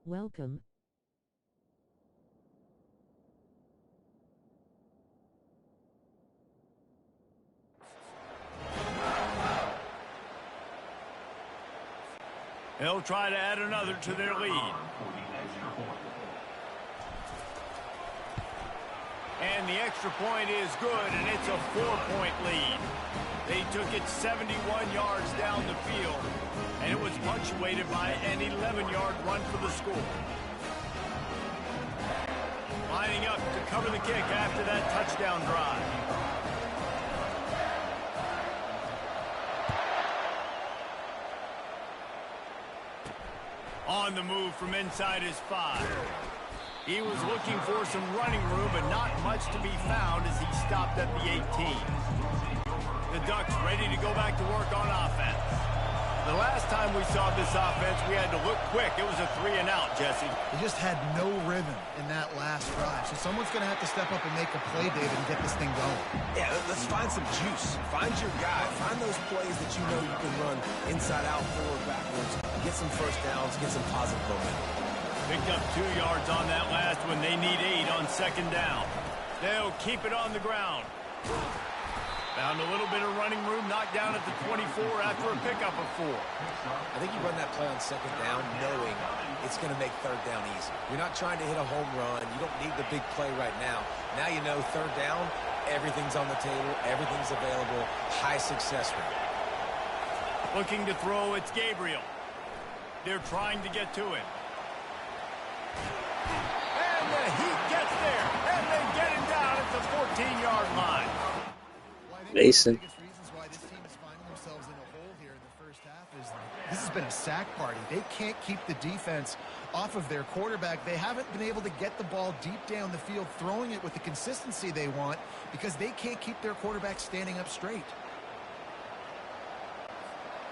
Welcome. They'll try to add another to their lead. And the extra point is good, and it's a 4-point lead. They took it 71 yards down the field, and it was punctuated by an 11-yard run for the score. Lining up to cover the kick after that touchdown drive. On the move from inside his 5. He was looking for some running room, but not much to be found as he stopped at the 18. The Ducks ready to go back to work on offense. The last time we saw this offense, we had to look quick. It was a 3-and-out, Jesse. They just had no rhythm in that last drive. So someone's going to have to step up and make a play, David, and get this thing going. Yeah, let's find some juice. Find your guy. Find those plays that you know you can run inside out, forward, backwards. Get some first downs. Get some positive momentum. Picked up 2 yards on that last one. They need 8 on second down. They'll keep it on the ground. Found a little bit of running room, knocked down at the 24 after a pickup of 4. I think you run that play on second down knowing it's going to make third down easy. You're not trying to hit a home run. You don't need the big play right now. Now you know third down, everything's on the table, everything's available, high success rate. Looking to throw, it's Gabriel. They're trying to get to it. And the Heat gets there, and they get him down at the 14-yard line. Mason. The biggest reasons why this team is finding themselves in a hole here in the first half is this has been a sack party. They can't keep the defense off of their quarterback. They haven't been able to get the ball deep down the field, throwing it with the consistency they want because they can't keep their quarterback standing up straight.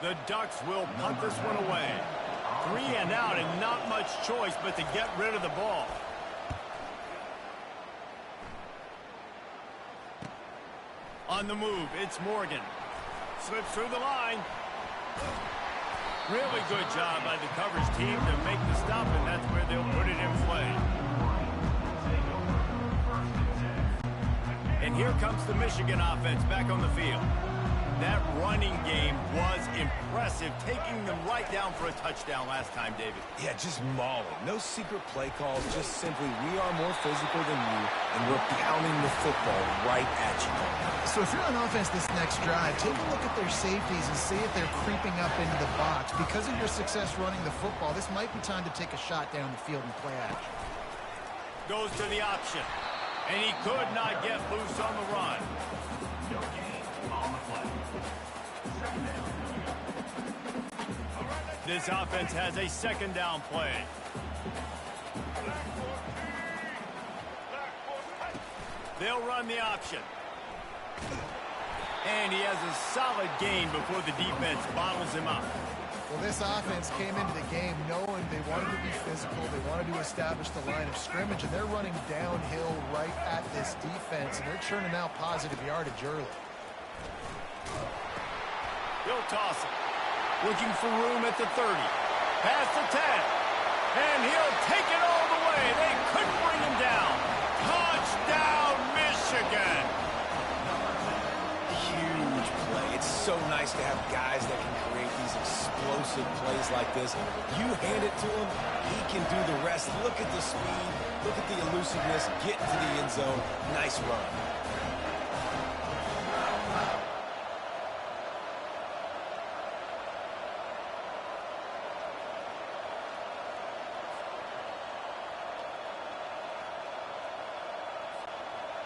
The Ducks will punt this one away. 3-and-out and not much choice but to get rid of the ball. On the move, it's Morgan. Slips through the line. Really good job by the coverage team to make the stop, and that's where they'll put it in play. And here comes the Michigan offense back on the field. That running game was impressive, taking them right down for a touchdown last time, David. Yeah, just mauling. No secret play calls, just simply we are more physical than you, and we're pounding the football right at you. So if you're on offense this next drive, take a look at their safeties and see if they're creeping up into the box. Because of your success running the football, this might be time to take a shot down the field and play action. Goes to the option, and he could not get loose on the run. This offense has a second down play. They'll run the option. And he has a solid gain before the defense bottles him up. Well, this offense came into the game knowing they wanted to be physical, they wanted to establish the line of scrimmage, and they're running downhill right at this defense, and they're churning out positive yardage early. He'll toss it. Looking for room at the 30. Past the 10. And he'll take it all the way. They couldn't bring him down. Touchdown, Michigan. Huge play. It's so nice to have guys that can create these explosive plays like this. You hand it to him, he can do the rest. Look at the speed. Look at the elusiveness. Get to the end zone. Nice run.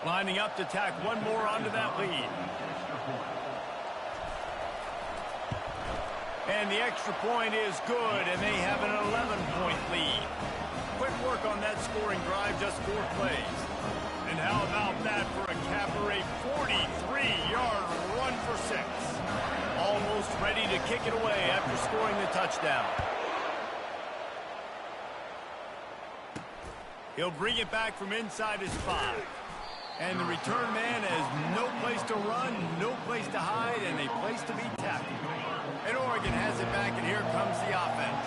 Lining up to tack one more onto that lead. And the extra point is good, and they have an 11-point lead. Quick work on that scoring drive, just 4 plays. And how about that for a capper, a 43-yard run for 6. Almost ready to kick it away after scoring the touchdown. He'll bring it back from inside his 5. And the return man has no place to run, no place to hide, and a place to be tackled. And Oregon has it back, and here comes the offense.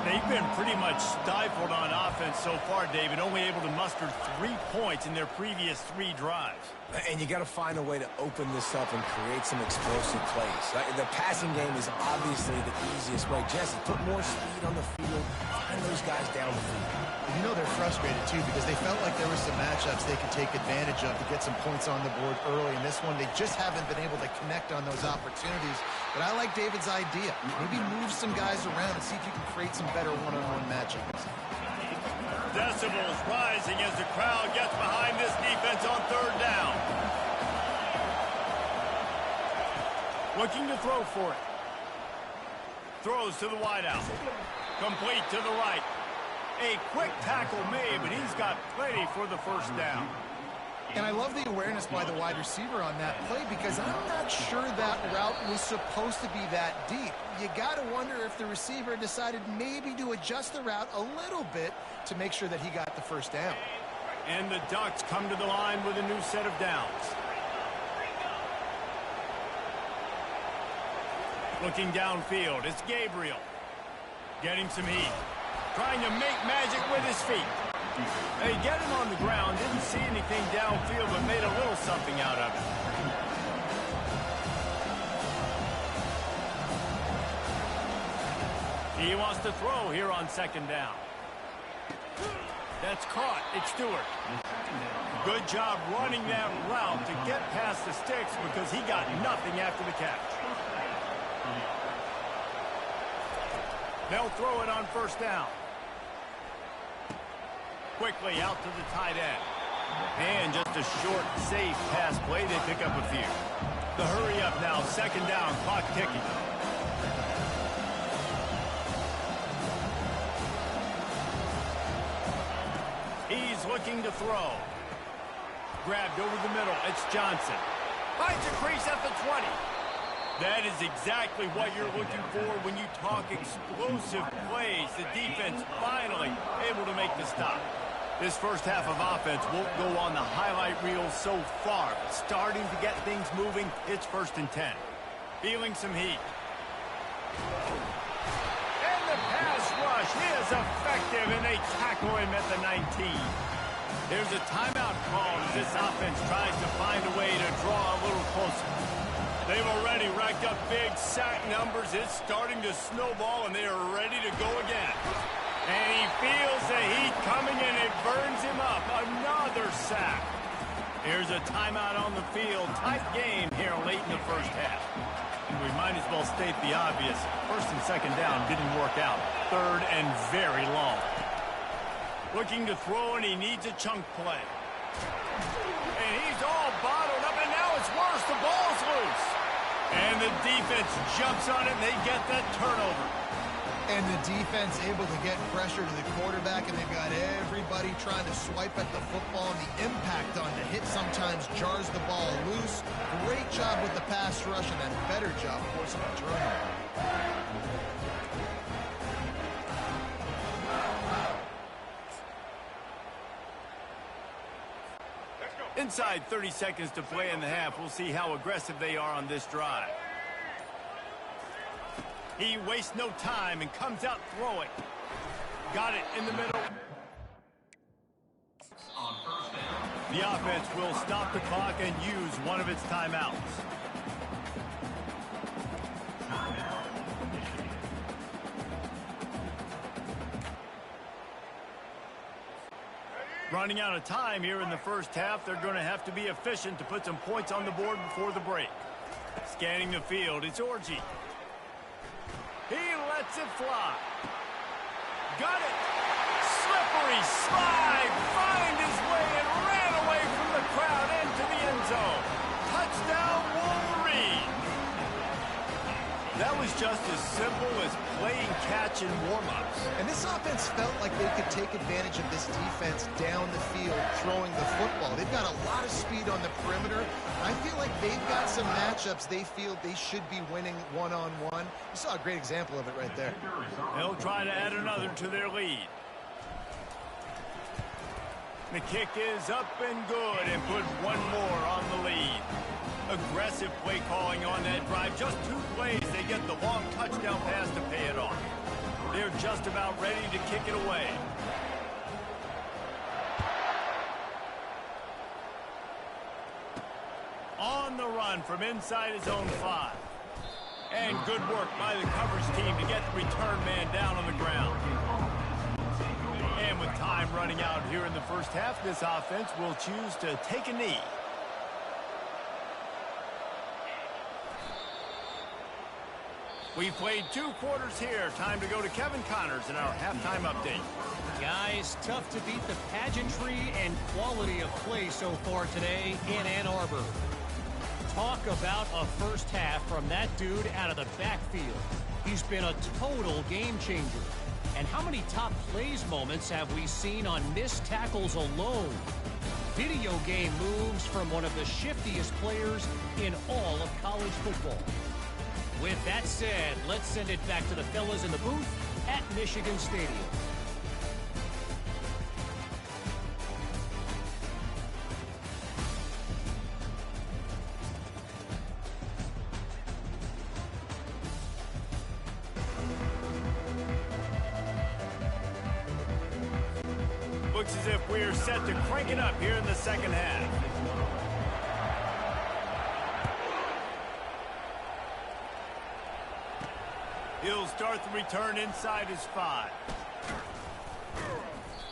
They've been pretty much stifled on offense so far, David, only able to muster 3 points in their previous 3 drives. And you got to find a way to open this up and create some explosive plays. The passing game is obviously the easiest way. Jesse, put more speed on the field, find those guys down the field. You know they're frustrated, too, because they felt like there were some matchups they could take advantage of to get some points on the board early. In this one, they just haven't been able to connect on those opportunities. But I like David's idea. Maybe move some guys around and see if you can create some better one-on-one matchups. Decibels rising as the crowd gets behind this defense on 3rd down. Looking to throw for it. Throws to the wideout. Complete to the right. A quick tackle made, but he's got plenty for the 1st down. And I love the awareness by the wide receiver on that play because I'm not sure that route was supposed to be that deep. You got to wonder if the receiver decided maybe to adjust the route a little bit to make sure that he got the 1st down. And the Ducks come to the line with a new set of downs. Looking downfield, it's Gabriel. Getting some heat. Trying to make magic with his feet. They get him on the ground, didn't see anything downfield, but made a little something out of it. He wants to throw here on 2nd down. That's caught. It's Stewart. Good job running that route to get past the sticks because he got nothing after the catch. They'll throw it on 1st down. Quickly out to the tight end. And just a short, safe pass play. They pick up a few. The hurry up now. 2nd down. Clock ticking. He's looking to throw. Grabbed over the middle. It's Johnson. Finds a crease at the 20. That is exactly what you're looking for when you talk explosive plays. The defense finally able to make the stop. This 1st half of offense won't go on the highlight reel so far, but starting to get things moving, it's 1st and 10. Feeling some heat. And the pass rush is effective, and they tackle him at the 19. There's a timeout call as this offense tries to find a way to draw a little closer. They've already racked up big sack numbers. It's starting to snowball, and they are ready to go again. And he feels the heat coming, and it burns him up. Another sack. Here's a timeout on the field. Tight game here late in the 1st half. We might as well state the obvious. 1st and 2nd down didn't work out. 3rd and very long. Looking to throw, and he needs a chunk play. And he's all bottled up, and now it's worse. The ball's loose. And the defense jumps on it, and they get that turnover. And the defense able to get pressure to the quarterback, and they've got everybody trying to swipe at the football, and the impact on the hit sometimes jars the ball loose. Great job with the pass rush, and then better job forcing a turnover. Inside 30 seconds to play in the half. We'll see how aggressive they are on this drive. He wastes no time and comes out throwing. Got it in the middle. The offense will stop the clock and use one of its timeouts. Running out of time here in the 1st half. They're going to have to be efficient to put some points on the board before the break. Scanning the field, it's Orji. He lets it fly. Got it. Slippery slide. Find his way and ran away from the crowd into the end zone. Touchdown, Wolverine. That was just as simple as playing catch in warm-ups. And this offense felt like they could take advantage of this defense down the field throwing the football. They've got a lot of speed on the perimeter. I feel like they've got some matchups they feel they should be winning one-on-one. You saw a great example of it right there. They'll try to add another to their lead. The kick is up and good, and put one more on the lead. Aggressive play calling on that drive. Just 2 plays, they get the long touchdown pass to pay it off. They're just about ready to kick it away. On the run from inside his own 5. And good work by the coverage team to get the return man down on the ground. And with time running out here in the first half, this offense will choose to take a knee. We've played 2 quarters here. Time to go to Kevin Connors in our halftime update. Guys, tough to beat the pageantry and quality of play so far today in Ann Arbor. Talk about a first half from that dude out of the backfield. He's been a total game changer. And how many top plays moments have we seen on missed tackles alone? Video game moves from one of the shiftiest players in all of college football. With that said, let's send it back to the fellas in the booth at Michigan Stadium. Looks as if we're set to crank it up here in the second half. He'll start the return inside his 5.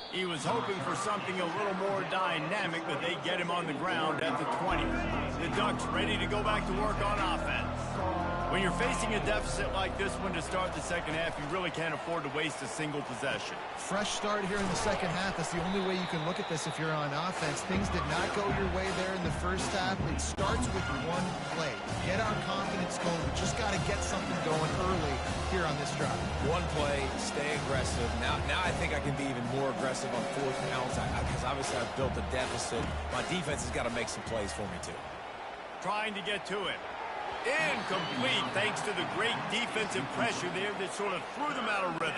He was hoping for something a little more dynamic, but they get him on the ground at the 20. The Ducks ready to go back to work on offense. When you're facing a deficit like this one to start the second half, you really can't afford to waste a single possession. Fresh start here in the second half. That's the only way you can look at this if you're on offense. Things did not go your way there in the first half. It starts with one play. Get our confidence going. We just got to get something going early here on this drive. One play, stay aggressive. Now I think I can be even more aggressive on 4th downs because obviously I've built a deficit. My defense has got to make some plays for me too. Trying to get to it. Incomplete thanks to the great defensive pressure there that sort of threw them out of rhythm.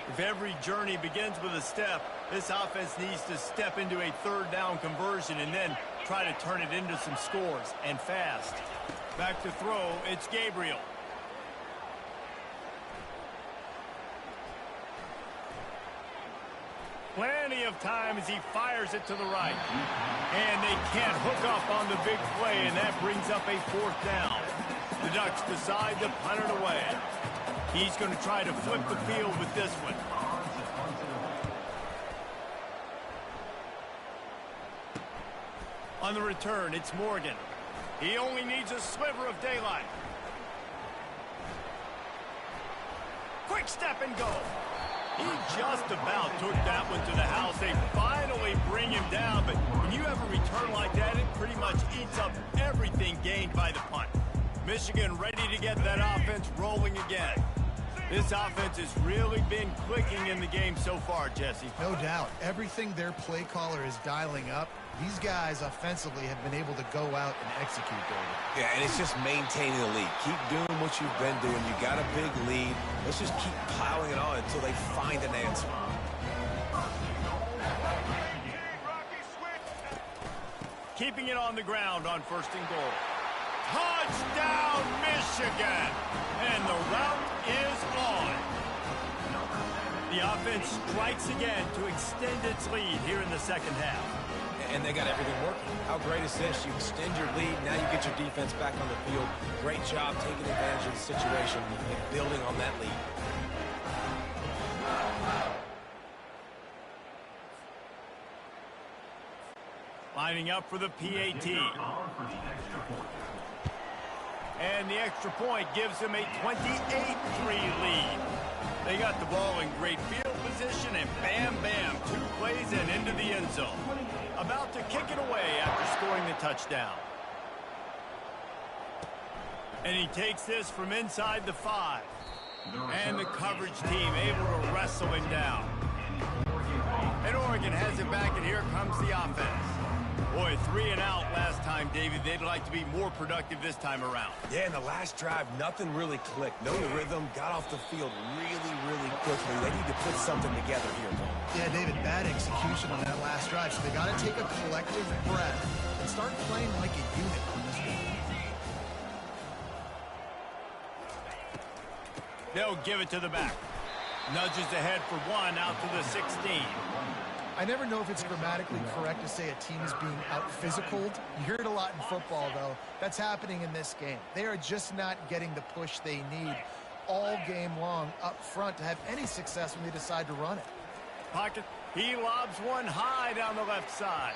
If every journey begins with a step, this offense needs to step into a 3rd down conversion and then try to turn it into some scores, and fast. Back to throw, it's Gabriel. Plenty of time as he fires it to the right. And they can't hook up on the big play, and that brings up a 4th down. The Ducks decide to punt it away. He's going to try to flip the field with this one. On the return, it's Morgan. He only needs a sliver of daylight. Quick step and go. He just about took that one to the house. They finally bring him down, but when you have a return like that, it pretty much eats up everything gained by the punt. Michigan ready to get that offense rolling again. This offense has really been clicking in the game so far, Jesse. No doubt. Everything their play caller is dialing up, these guys offensively have been able to go out and execute, David. Yeah, and it's just maintaining the lead. Keep doing what you've been doing. You got a big lead. Let's just keep plowing it on until they find an answer. Keeping it on the ground on 1st and goal. Touchdown, Michigan! And the route is on. The offense strikes again to extend its lead here in the second half. And they got everything working. How great is this? You extend your lead. Now you get your defense back on the field. Great job taking advantage of the situation and building on that lead. Lining up for the PAT. And the extra point gives them a 28-3 lead. They got the ball in great field position, and bam, bam, 2 plays and into the end zone. About to kick it away after scoring the touchdown. And he takes this from inside the 5. And the coverage team able to wrestle him down. And Oregon has it back, and here comes the offense. Boy, 3 and out last time, David. They'd like to be more productive this time around. Yeah, in the last drive, nothing really clicked. No rhythm, got off the field really quickly. They need to put something together here. Yeah, David, bad execution on that last drive. So they got to take a collective breath and start playing like a unit on this one. They'll give it to the back. Nudges ahead for one out to the 16. I never know if it's grammatically correct to say a team is being out-physicaled. You hear it a lot in football, though. That's happening in this game. They are just not getting the push they need all game long up front to have any success when they decide to run it. Pocket. He lobs one high down the left side.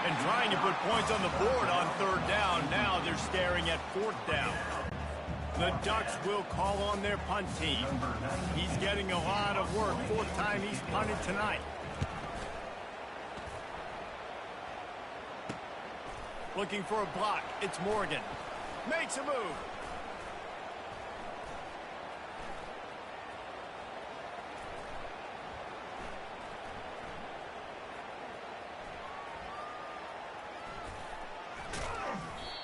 And trying to put points on the board on third down. Now they're staring at fourth down. The Ducks will call on their punt team. He's getting a lot of work. Fourth time he's punted tonight. Looking for a block. It's Morgan. Makes a move.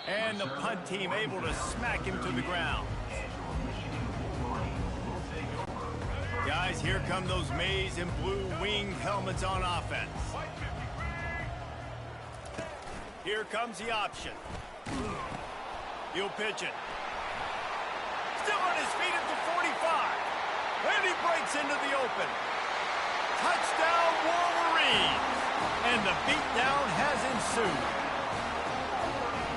And the punt team able to smack him to the ground. Guys, here come those maize and blue winged helmets on offense. Here comes the option. He'll pitch it. Still on his feet at the 45. And he breaks into the open. Touchdown, Wolverines. And the beatdown has ensued.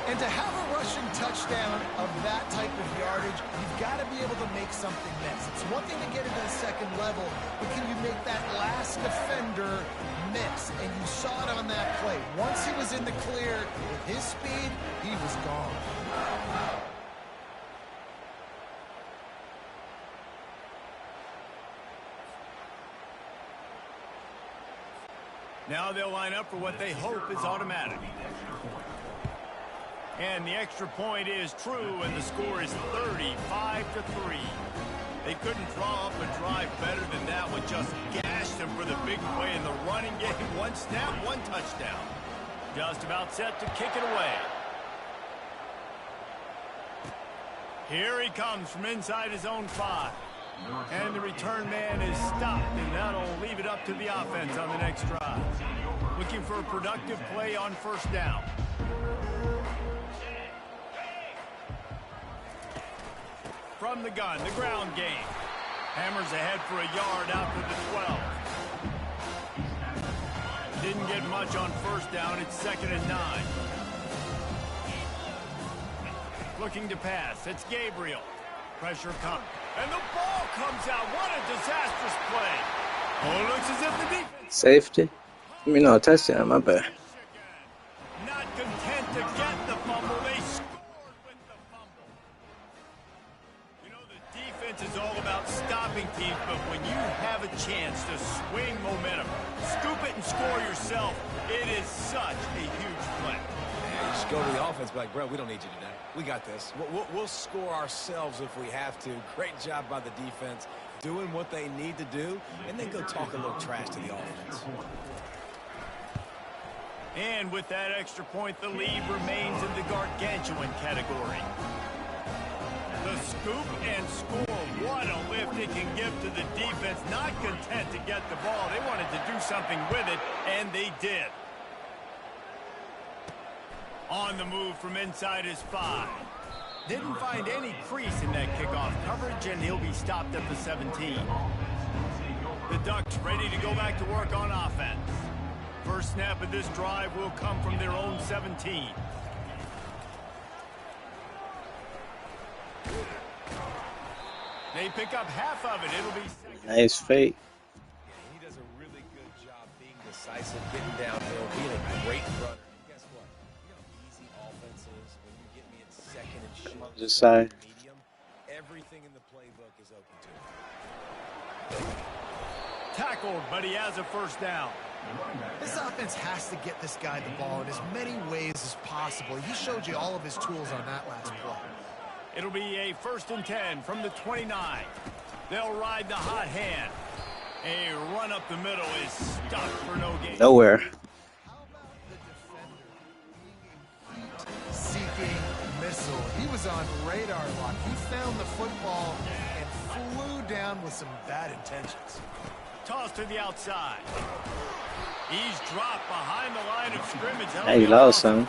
And to have a rushing touchdown of that type of yardage, you've got to be able to make something miss. It's one thing to get into the second level, but can you make that last defender miss? And you saw it on that play. Once he was in the clear, with his speed, he was gone. Now they'll line up for what they hope is automatic. And the extra point is true, and the score is 35-3. They couldn't draw up a drive better than that one. Just gashed them for the big play in the running game. One snap, one touchdown. Just about set to kick it away. Here he comes from inside his own 5. And the return man is stopped, and that'll leave it up to the offense on the next drive. Looking for a productive play on first down. From the gun, the ground game. Hammers ahead for a yard out to the 12. Didn't get much on first down. It's 2nd and 9. Looking to pass. It's Gabriel. Pressure comes. And the ball comes out. What a disastrous play. Oh, it looks as if the defense... Safety? I mean, no, a touchdown, my bad. Not content to get the fumble. They scored with the fumble. You know, the defense is all about stopping teams, but when you have a chance to swing momentum, scoop it and score yourself, it is such a huge play. You just go to the offense, be like, bro, we don't need you today. We got this. We'll score ourselves if we have to. Great job by the defense, doing what they need to do, and then go talk a little trash to the offense. And with that extra point, the lead remains in the gargantuan category. The scoop and score. What a lift it can give to the defense. Not content to get the ball. They wanted to do something with it, and they did. On the move from inside his 5. Didn't find any crease in that kickoff coverage, and he'll be stopped at the 17. The Ducks ready to go back to work on offense. First snap of this drive will come from their own 17. They pick up half of it. It'll be second. Nice fake. Yeah, he does a really good job being decisive, getting downhill, being a great runner. Guess what? You know how easy offenses when you get me at second and short. Just side. Medium, everything in the playbook is open to him. Tackled, but he has a first down. This offense has to get this guy the ball in as many ways as possible. He showed you all of his tools on that last play. It'll be a 1st and 10 from the 29. They'll ride the hot hand. A run up the middle is stopped for no gain. Nowhere. How about the defender being a heat-seeking missile? He was on radar lock. He found the football and flew down with some bad intentions. Toss to the outside. He's dropped behind the line of scrimmage. Hey, you lost some.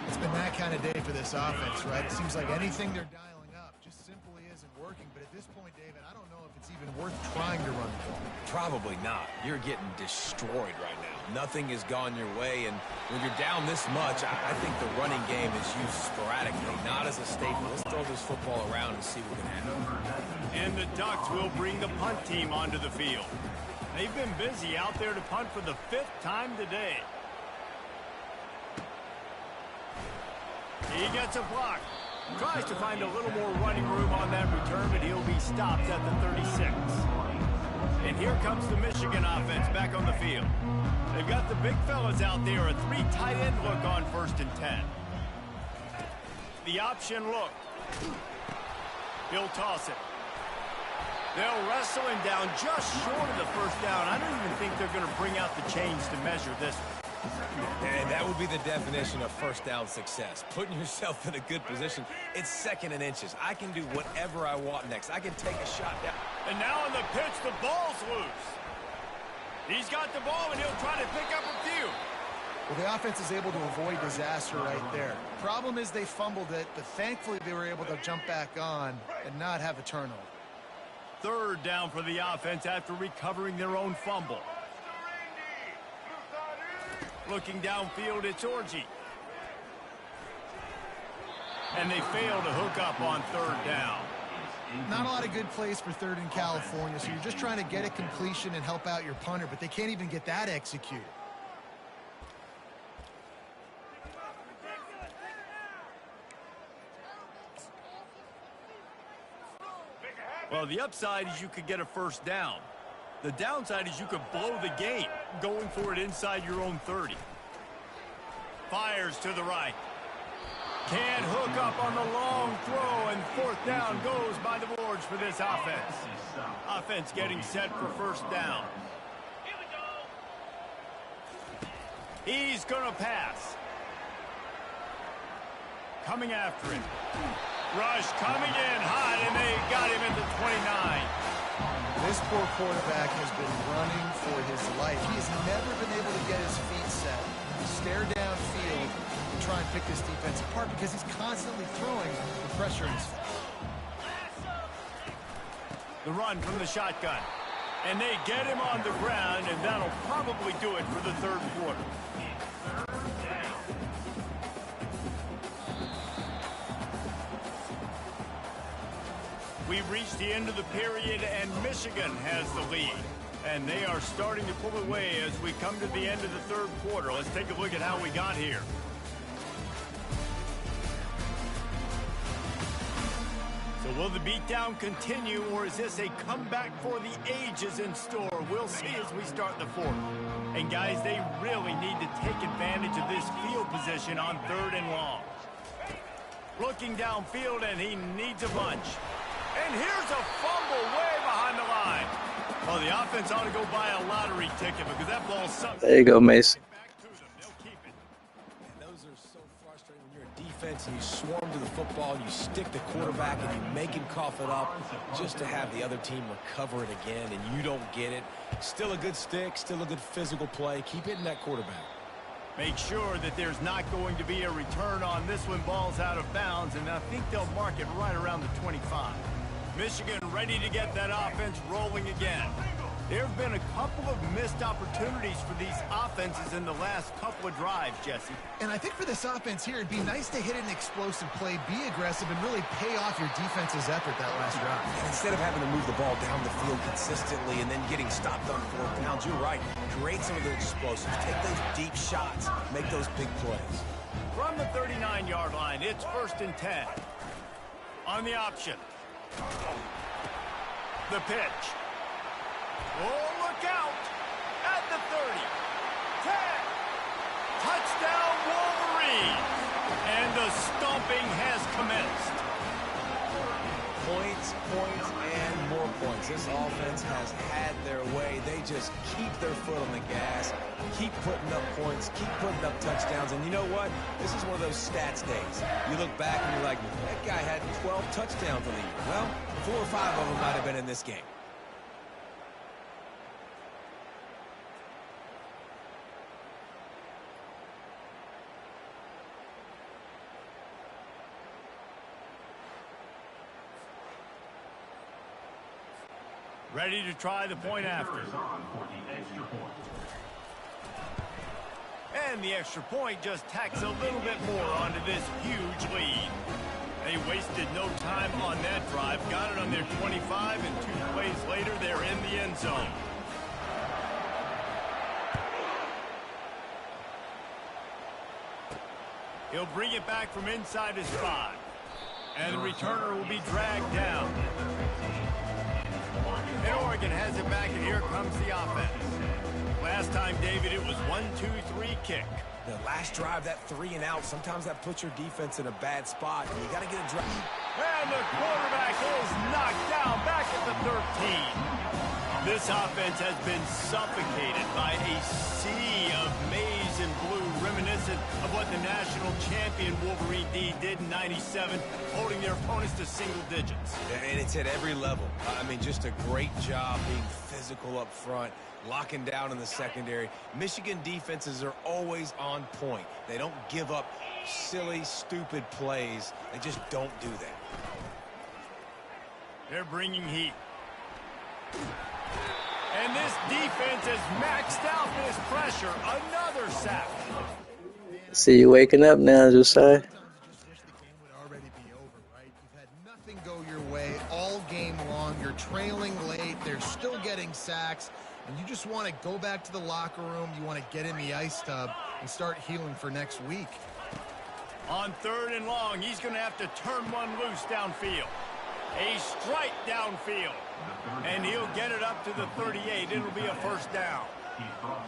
It's been that kind of day for this offense, right? It seems like anything they're dialing up just simply isn't working. But at this point, David, I don't know if it's even even worth trying to run the ball. Probably not. You're getting destroyed right now. Nothing has gone your way, and when you're down this much, I think the running game is used sporadically, not as a staple. Let's throw this football around and see what can happen. And the Ducks will bring the punt team onto the field. They've been busy out there to punt for the 5th time today. He gets a block. Tries to find a little more running room on that return, but he'll be stopped at the 36. And here comes the Michigan offense back on the field. They've got the big fellas out there, a 3 tight end look on 1st and 10. The option look. He'll toss it. They'll wrestle him down just short of the 1st down. I don't even think they're going to bring out the chains to measure this one. And that would be the definition of 1st down success. Putting yourself in a good position. It's 2nd and inches. I can do whatever I want next. I can take a shot down. And now on the pitch, the ball's loose. He's got the ball, and he'll try to pick up a few. Well, the offense is able to avoid disaster right there. Problem is they fumbled it, but thankfully they were able to jump back on and not have a turnover. 3rd down for the offense after recovering their own fumble. Looking downfield, it's Orji. And they fail to hook up on 3rd down. Not a lot of good plays for 3rd in California, so you're just trying to get a completion and help out your punter, but they can't even get that executed. Well, the upside is you could get a 1st down. The downside is you could blow the game going for it inside your own 30. Fires to the right. Can't hook up on the long throw, and 4th down goes by the boards for this offense. Offense getting set for 1st down. He's going to pass. Coming after him. Rush coming in hot, and they got him at the 29. This poor quarterback has been running for his life. He has never been able to get his feet set, stare downfield, and try and pick this defense apart because he's constantly throwing the pressure in his face. The run from the shotgun. And they get him on the ground, and that'll probably do it for the 3rd quarter. We've reached the end of the period, and Michigan has the lead. And they are starting to pull away as we come to the end of the 3rd quarter. Let's take a look at how we got here. So will the beatdown continue, or is this a comeback for the ages in store? We'll see as we start the 4th. And guys, they really need to take advantage of this field position on 3rd and long. Looking downfield, and he needs a bunch. And here's a fumble way behind the line. Well, the offense ought to go buy a lottery ticket because that ball's something. There you go, Mason. Back to them. They'll keep it. And those are so frustrating when you're a defense and you swarm to the football and you stick the quarterback and you make him cough it up just to have the other team recover it again and you don't get it. Still a good stick, still a good physical play. Keep hitting that quarterback. Make sure that there's not going to be a return on this when ball's out of bounds, and I think they'll mark it right around the 25. Michigan ready to get that offense rolling again. There have been a couple of missed opportunities for these offenses in the last couple of drives, Jesse. And I think for this offense here, it'd be nice to hit an explosive play, be aggressive, and really pay off your defense's effort that last drive. And instead of having to move the ball down the field consistently and then getting stopped on 4th downs, you're right. Create some of the explosives. Take those deep shots. Make those big plays. From the 39-yard line, it's 1st and 10. On the option. The pitch. Oh, look out! At the 30. 10. Touchdown, Wolverines! And the stomping has commenced. Points, points, and more points. This offense has had their way. They just keep their foot on the gas, keep putting up points, keep putting up touchdowns. And you know what? This is one of those stats days. You look back and you're like, that guy had 12 touchdowns on the year. Well, 4 or 5 of them might have been in this game. Ready to try the point after. And the extra point just tacks a little bit more onto this huge lead. They wasted no time on that drive. Got it on their 25, and 2 plays later, they're in the end zone. He'll bring it back from inside his 5. And the returner will be dragged down. And Oregon has it back, and here comes the offense. Last time, David, it was 1-2-3 kick. The last drive, that 3 and out, sometimes that puts your defense in a bad spot, and you got to get a drive. And the quarterback is knocked down back at the 13. This offense has been suffocated by a sea of maize and blue, reminiscent of what the national champion Wolverine D did in '97, holding their opponents to single digits. And it's at every level. I mean, just a great job being physical up front, locking down in the secondary. Michigan defenses are always on point. They don't give up silly, stupid plays. They just don't do that. They're bringing heat. And this defense is maxed out this pressure. Another sack. See you waking up now, Josiah. Sometimes you just wish the game would already be over, right? You've had nothing go your way all game long. You're trailing late. They're still getting sacks. And you just want to go back to the locker room. You want to get in the ice tub and start healing for next week. On 3rd and long, he's going to have to turn one loose downfield. A strike downfield. And he'll get it up to the 38. It'll be a first down.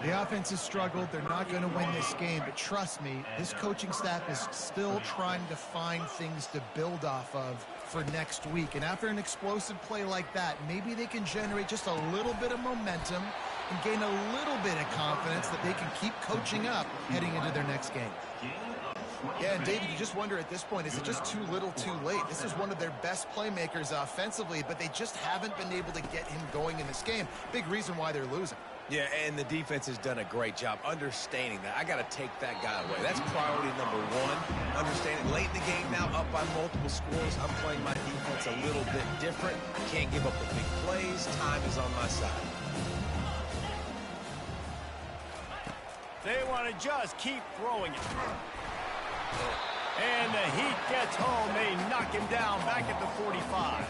The offense has struggled. They're not going to win this game. But trust me, this coaching staff is still trying to find things to build off of for next week. And after an explosive play like that, maybe they can generate just a little bit of momentum and gain a little bit of confidence that they can keep coaching up heading into their next game. Yeah, and David, you just wonder at this point, is it just too little too late? This is one of their best playmakers offensively, but they just haven't been able to get him going in this game. Big reason why they're losing. Yeah, and the defense has done a great job understanding that. I got to take that guy away. That's priority number 1. Understanding late in the game now, up by multiple scores. I'm playing my defense a little bit different. Can't give up the big plays. Time is on my side. They want to just keep throwing it. And the Heat gets home. They knock him down back at the 45.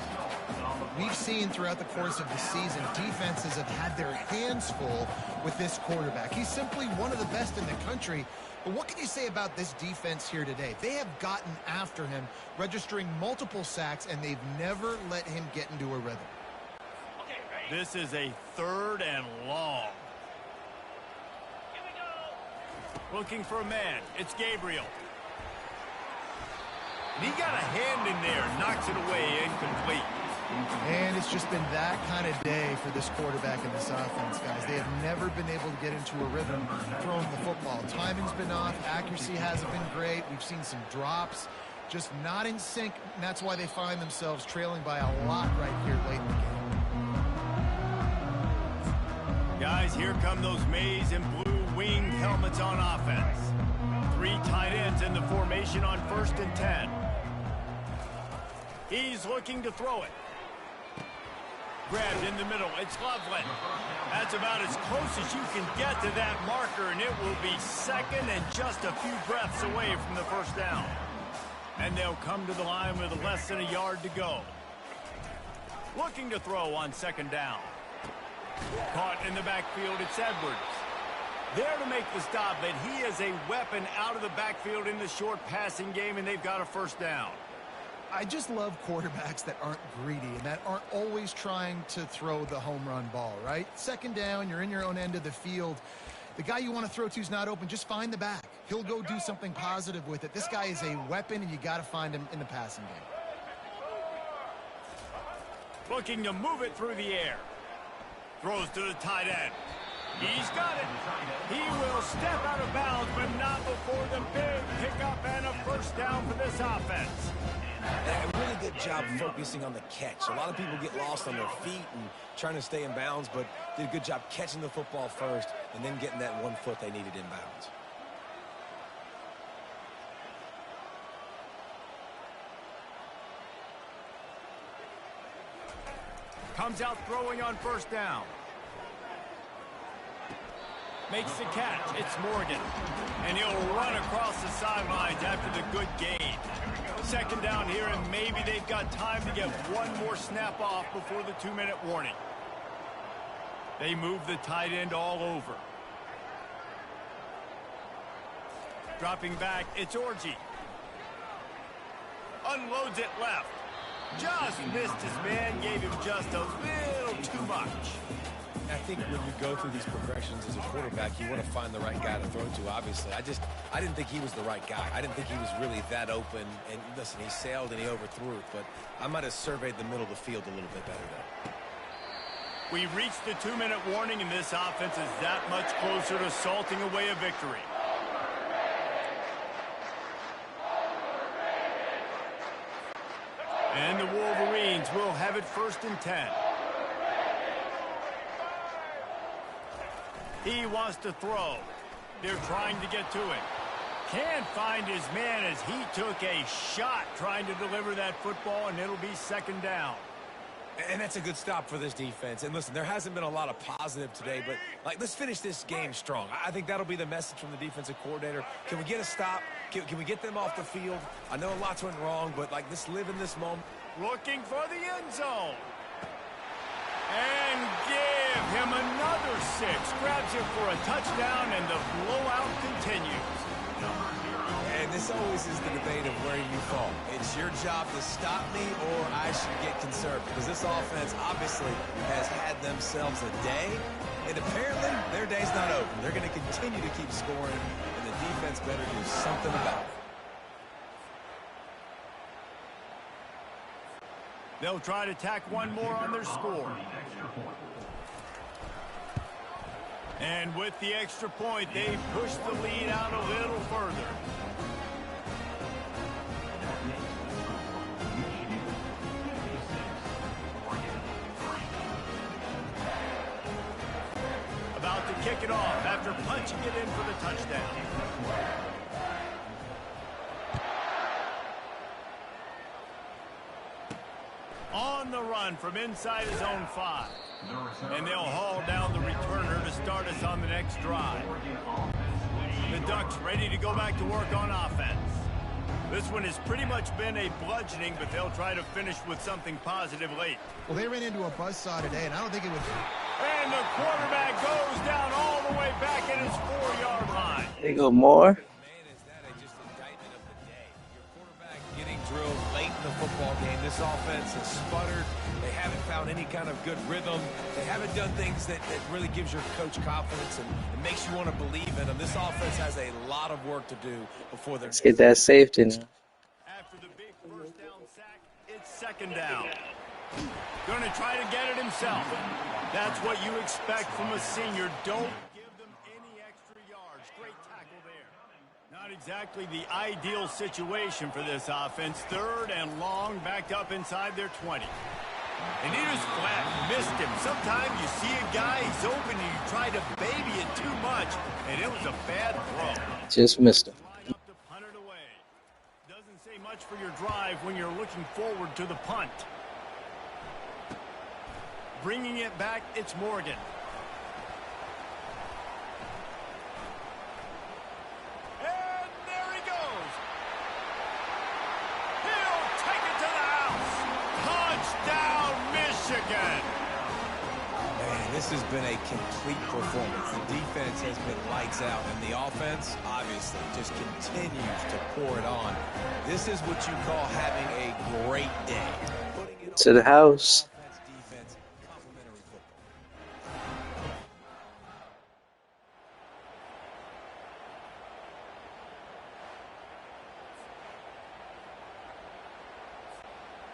We've seen throughout the course of the season, defenses have had their hands full with this quarterback. He's simply one of the best in the country. But what can you say about this defense here today? They have gotten after him, registering multiple sacks, and they've never let him get into a rhythm. This is a 3rd and long. Looking for a man. It's Gabriel. And he got a hand in there, knocks it away, incomplete. And it's just been that kind of day for this quarterback and this offense, guys. They have never been able to get into a rhythm throwing the football. Timing's been off. Accuracy hasn't been great. We've seen some drops, just not in sync. And that's why they find themselves trailing by a lot right here late in the game. Guys, here come those maize and blue winged helmets on offense. 3 tight ends in the formation on 1st and 10. He's looking to throw it. Grabbed in the middle. It's Loveland. That's about as close as you can get to that marker, and it will be 2nd and just a few breaths away from the first down. And they'll come to the line with less than a yard to go. Looking to throw on 2nd down. Caught in the backfield, it's Edwards. There to make the stop, but he is a weapon out of the backfield in the short passing game, and they've got a first down. I just love quarterbacks that aren't greedy and that aren't always trying to throw the home run ball, right? 2nd down, you're in your own end of the field. The guy you want to throw to is not open. Just find the back. He'll go do something positive with it. This guy is a weapon, and you got to find him in the passing game. Looking to move it through the air. Throws to the tight end. He's got it. He will step out of bounds, but not before the big pickup and a first down for this offense. A really good job focusing on the catch. A lot of people get lost on their feet and trying to stay in bounds, but did a good job catching the football first and then getting that 1 foot they needed in bounds. Comes out throwing on first down. Makes the catch. It's Morgan. And he'll run across the sidelines after the good gain. Second down here, and maybe they've got time to get one more snap off before the 2-minute warning. They move the tight end all over. Dropping back, it's Orji. Unloads it left. Just missed his man, gave him just a little too much. I think when you go through these progressions as a quarterback, you want to find the right guy to throw to, obviously. I didn't think he was the right guy. I didn't think he was really that open. And listen, he sailed and he overthrew it, but I might have surveyed the middle of the field a little bit better there. We reached the 2-minute warning, and this offense is that much closer to salting away a victory. And the Wolverines will have it 1st and 10. He wants to throw. They're trying to get to it. Can't find his man as he took a shot trying to deliver that football, and it'll be 2nd down. And that's a good stop for this defense. And listen, there hasn't been a lot of positive today, but let's finish this game strong. I think that'll be the message from the defensive coordinator. Can we get a stop? Can we get them off the field? I know lots went wrong, but let's live in this moment. Looking for the end zone. And give him another 6. Grabs him for a touchdown, and the blowout continues. And this always is the debate of where you fall. It's your job to stop me, or I should get conservative. Because this offense obviously has had themselves a day, and apparently their day's not over. They're going to continue to keep scoring, and the defense better do something about it. They'll try to tack one more on their score. And with the extra point, they push the lead out a little further. About to kick it off after punching it in for the touchdown. On the run from inside his own 5. And they'll haul down the returner to start us on the next drive. The Ducks ready to go back to work on offense. This one has pretty much been a bludgeoning, but they'll try to finish with something positive late. Well, they ran into a buzzsaw today, and I don't think it was... And the quarterback goes down all the way back at his 4-yard line. There you go, more. Getting drilled late in the football game. This offense has sputtered. They haven't found any kind of good rhythm. They haven't done things that really gives your coach confidence and makes you want to believe in them. This offense has a lot of work to do before they're... Let's get that safety now. After the big first down sack, it's 2nd down. Going to try to get it himself. That's what you expect from a senior. Don't give them any extra yards. Great tackle there. Not exactly the ideal situation for this offense. 3rd and long, backed up inside their 20. And he was flat, missed him. Sometimes you see a guy, he's open, and you try to baby it too much, and it was a bad throw. Just missed him. Line up to punt it away. Doesn't say much for your drive when you're looking forward to the punt. Bringing it back, it's Morgan. And there he goes. He'll take it to the house. Touchdown, Michigan. Man, this has been a complete performance. The defense has been lights out, and the offense, obviously, just continues to pour it on. This is what you call having a great day. To the house.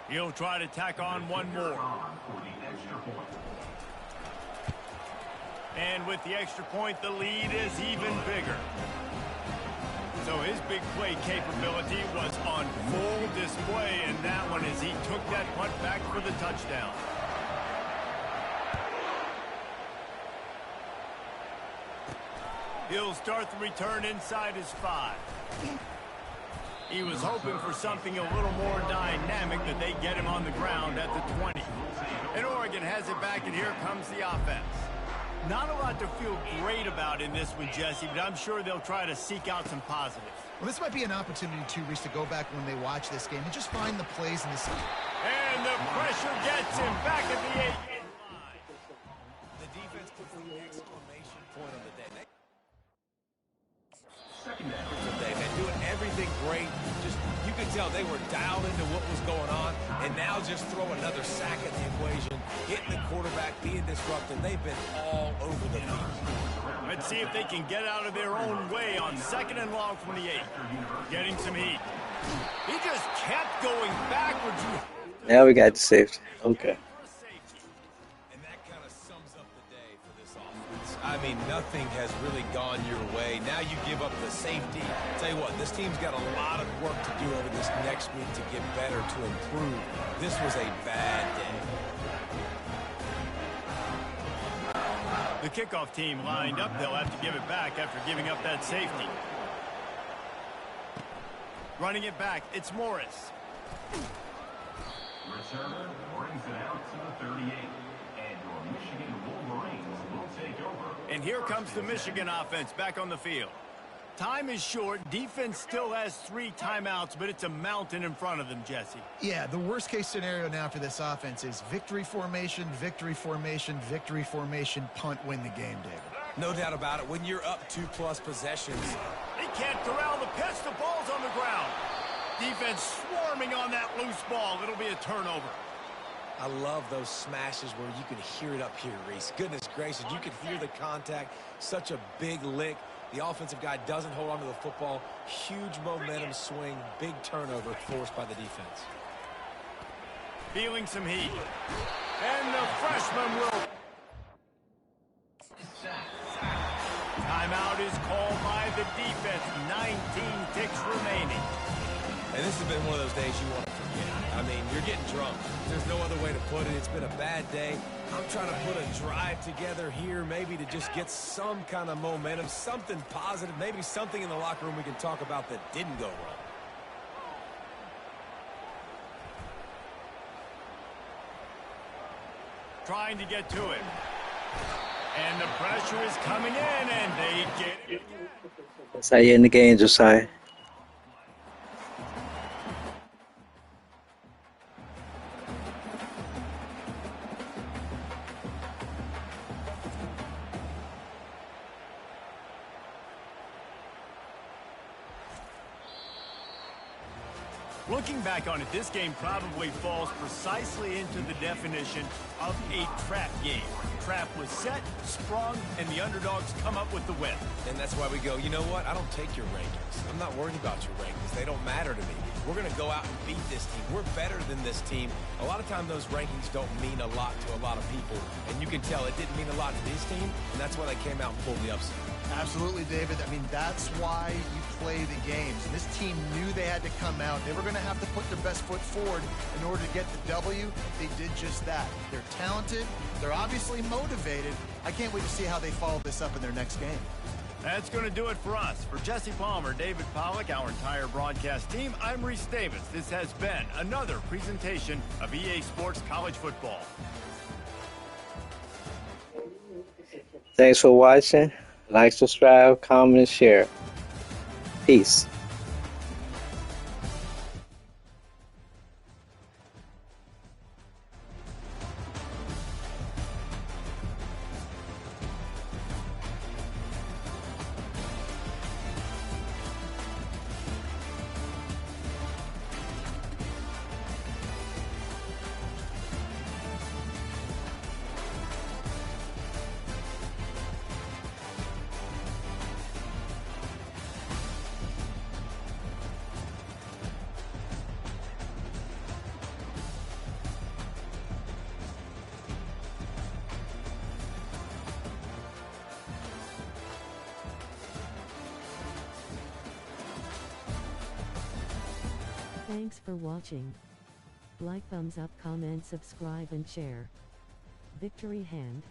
He'll try to tack on one more. And with the extra point, the lead is even bigger. So his big play capability was on full display in that one as he took that punt back for the touchdown. He'll start the return inside his 5. He was hoping for something a little more dynamic, but they get him on the ground at the 20. And Oregon has it back, and here comes the offense. Not a lot to feel great about in this one, Jesse, but I'm sure they'll try to seek out some positives. Well, this might be an opportunity, too, Reese, to go back when they watch this game and just find the plays in the scene. And the pressure gets him back at the 8. The defense puts the exclamation point on the day. And doing everything great. Just, you could tell they were dialed into what was going on, and now just throw another sack at the equation, hitting the quarterback, being disruptive. They've been all over the field. Let's see if they can get out of their own way on 2nd and long from the 8. Getting some heat. He just kept going backwards. Now we got the safety. Okay. And that kind of sums up the day for this offense. I mean, nothing has really gone your way. Now you give up the safety. Tell you what, this team's got a lot of work to do over this next week to get better, to improve. This was a bad day. The kickoff team lined up. They'll have to give it back after giving up that safety. Running it back, it's Morris. Returner brings it out to the 38. And your Michigan Wolverines will take over. And here comes the Michigan offense back on the field. Time is short. Defense still has 3 timeouts, but it's a mountain in front of them, Jesse. Yeah, the worst-case scenario now for this offense is victory formation, victory formation, victory formation, punt, win the game, David. No doubt about it. When you're up 2+ possessions, They can't corral the pitch. The ball's on the ground. Defense swarming on that loose ball. It'll be a turnover. I love those smashes where you can hear it up here, Reese. Goodness gracious, you can hear the contact. Such a big lick. The offensive guy doesn't hold on to the football. Huge momentum swing. Big turnover forced by the defense. Feeling some heat. And the freshman will. Timeout is called by the defense. 19 ticks remaining. And this has been one of those days you want to forget. I mean, you're getting drunk. There's no other way to put it. It's been a bad day. I'm trying to put a drive together here, maybe to just get some kind of momentum, something positive, maybe something in the locker room we can talk about that didn't go wrong. Trying to get to it. And the pressure is coming in, and they get it. That's how you end the game, Josiah. Looking back on it, this game probably falls precisely into the definition of a trap game. Trap was set, sprung, and the underdogs come up with the win. And that's why we go, you know what? I don't take your rankings. I'm not worried about your rankings. They don't matter to me. We're going to go out and beat this team. We're better than this team. A lot of times those rankings don't mean a lot to a lot of people. And you can tell it didn't mean a lot to this team, and that's why they came out and pulled the upset. Absolutely, David. I mean, that's why you play the games. And this team knew they had to come out. They were going to have to put their best foot forward in order to get the W. They did just that. They're talented. They're obviously motivated. I can't wait to see how they follow this up in their next game. That's going to do it for us. For Jesse Palmer, David Pollack, our entire broadcast team, I'm Reese Davis. This has been another presentation of EA Sports College Football. Thanks for watching. Like, subscribe, comment, and share. Peace. Thanks for watching. Like, thumbs up, comment, subscribe and share. Victory hand.